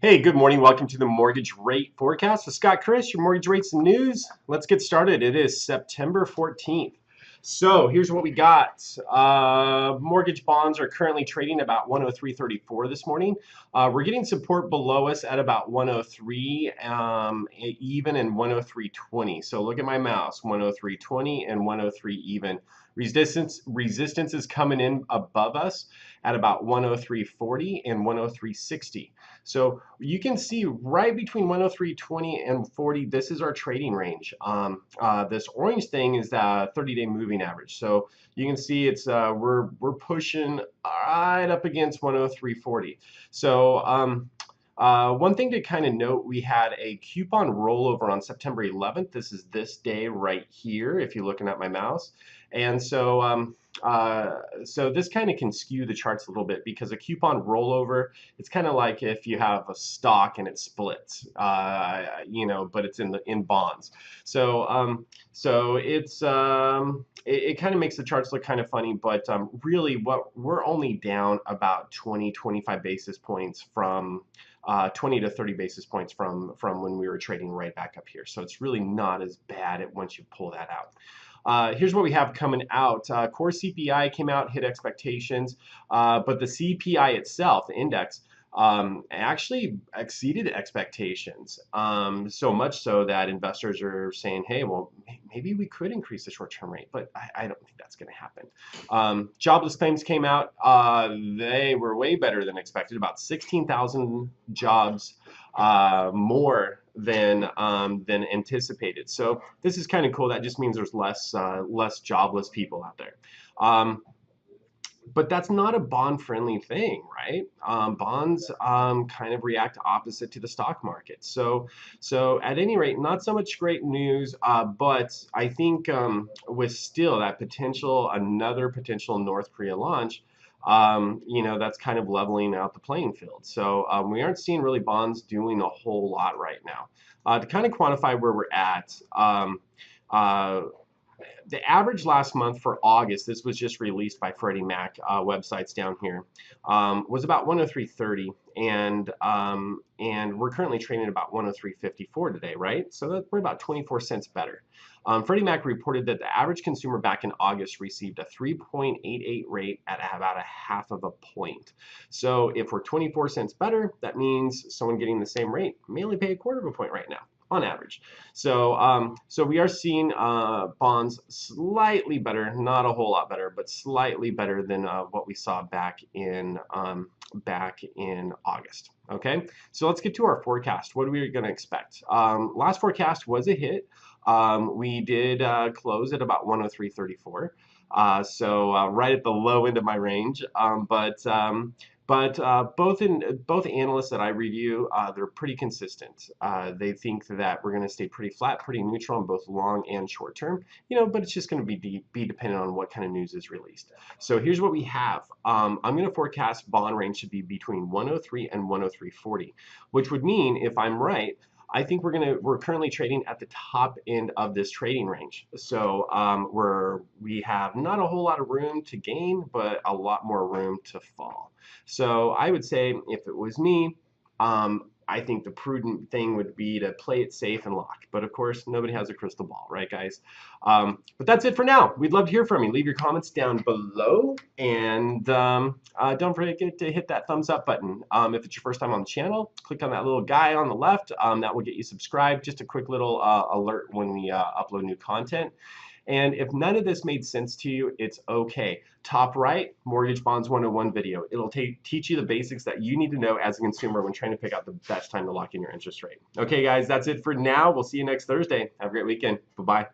Hey, good morning. Welcome to the mortgage rate forecast with Scott Criss, your mortgage rates and news. Let's get started. It is September 14th. So here's what we got. Mortgage bonds are currently trading about 103.34 this morning. We're getting support below us at about 103, even in 103.20. So look at my mouse, 103.20 and 103 even. Resistance is coming in above us at about 103.40 and 103.60. So you can see right between 103.20 and 40, this is our trading range. This orange thing is the 30-day moving average. So you can see it's we're pushing right up against 103.40. So one thing to kind of note, we had a coupon rollover on September 11th. This is this day right here, if you're looking at my mouse. And so so this kind of can skew the charts a little bit because a coupon rollover, it's kind of like if you have a stock and it splits, but it's in bonds. So it kind of makes the charts look kind of funny, but really we're only down about 25 basis points from 20 to 30 basis points from when we were trading right back up here. So it's really not as bad once you pull that out. Here's what we have coming out. Core CPI came out, hit expectations, but the CPI itself, the index, actually exceeded expectations. So much so that investors are saying, hey, well, maybe we could increase the short-term rate, but I don't think that's going to happen. Jobless claims came out. They were way better than expected, about 16,000 jobs more than anticipated. So this is kind of cool. That just means there's less jobless people out there. But that's not a bond-friendly thing, right? Bonds kind of react opposite to the stock market. So at any rate, not so much great news, but I think with still that another potential North Korea launch, that's kind of leveling out the playing field. So we aren't seeing really bonds doing a whole lot right now. To kind of quantify where we're at, the average last month for August, this was just released by Freddie Mac websites down here, was about 103.30, and we're currently trading about 103.54 today, right? So we're about 24 cents better. Freddie Mac reported that the average consumer back in August received a 3.88 rate at about a half of a point. So if we're 24 cents better, that means someone getting the same rate may only pay a quarter of a point right now, on average. So we are seeing bonds slightly better, not a whole lot better, but slightly better than what we saw back in August. Okay, so let's get to our forecast. What are we going to expect? Last forecast was a hit. We did close at about 103.34. So right at the low end of my range, but both analysts that I review, they're pretty consistent. They think that we're going to stay pretty flat, pretty neutral on both long and short term, but it's just going to be dependent on what kind of news is released. So here's what we have. I'm going to forecast bond range to be between 103 and 103.40, which would mean, if I'm right, I think we're currently trading at the top end of this trading range. So we have not a whole lot of room to gain, but a lot more room to fall. So I would say, if it was me, I think the prudent thing would be to play it safe and lock. But of course, nobody has a crystal ball, right, guys? But that's it for now. We'd love to hear from you. Leave your comments down below, and don't forget to hit that thumbs up button. If it's your first time on the channel, click on that little guy on the left. That will get you subscribed. Just a quick little alert when we upload new content. And if none of this made sense to you, it's okay. Top right, Mortgage Bonds 101 video. It'll teach you the basics that you need to know as a consumer when trying to pick out the best time to lock in your interest rate. Okay, guys, that's it for now. We'll see you next Thursday. Have a great weekend. Bye-bye.